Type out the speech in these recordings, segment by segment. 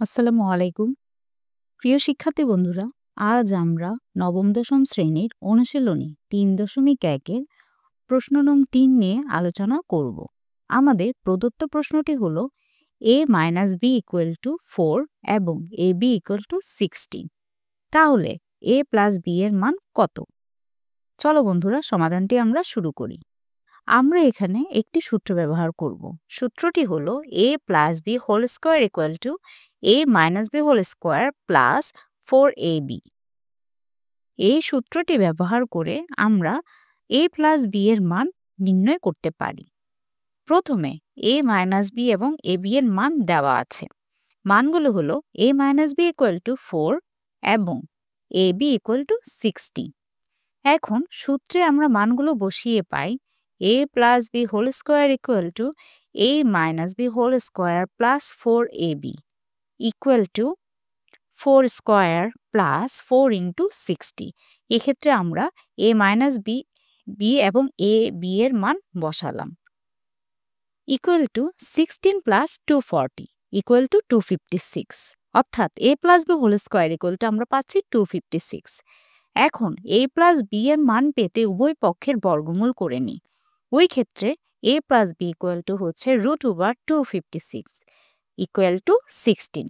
আসসালামু আলাইকুম। প্রিয় শিক্ষার্থী বন্ধুরা, আজ আমরা নবম দশম শ্রেণীর অনুশীলনী ৩.১ এর প্রশ্ন নং ৩ নিয়ে আলোচনা করব। আমাদের প্রদত্ত প্রশ্নটি হল a - b = 4 এবং ab = 16। তাহলে a + b এর মান কত? চলো বন্ধুরা, সমাধানটি আমরা শুরু করি। আমরা এখানে একটি সূত্র ব্যবহার করব। সূত্রটি হলো a + b² = a - b² + 4ab। এই সূত্রটি ব্যবহার করে আমরা a + b এর মান নির্ণয় করতে পারি। প্রথমে a - b এবং ab এর মান দেওয়া আছে। মানগুলো হলো a - b = 4 এবং ab = 16। এখন সূত্রে আমরা মানগুলো বসিয়ে পাই a + b² = a - b² + 4ab = 4² + 4 × 60। এক্ষেত্রে আমরা a - b এবং ab এর মান বসালাম। = 16 + 240 = 256। অর্থাৎ a + b² আমরা পাচ্ছি 256। এখন a + b এর মান পেতে উভয় পক্ষের বর্গমূল করে নিই। ওই ক্ষেত্রে a + b হচ্ছে √256 = 16।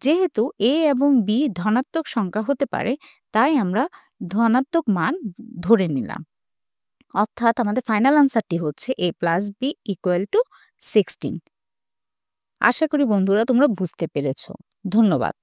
যেহেতু a এবং b ধনাত্মক সংখ্যা হতে পারে, তাই আমরা ধনাত্মক মান ধরে নিলাম। অর্থাৎ আমাদের ফাইনাল আনসারটি হচ্ছে a + b = 16। আশা করি বন্ধুরা তোমরা বুঝতে পেরেছ। ধন্যবাদ।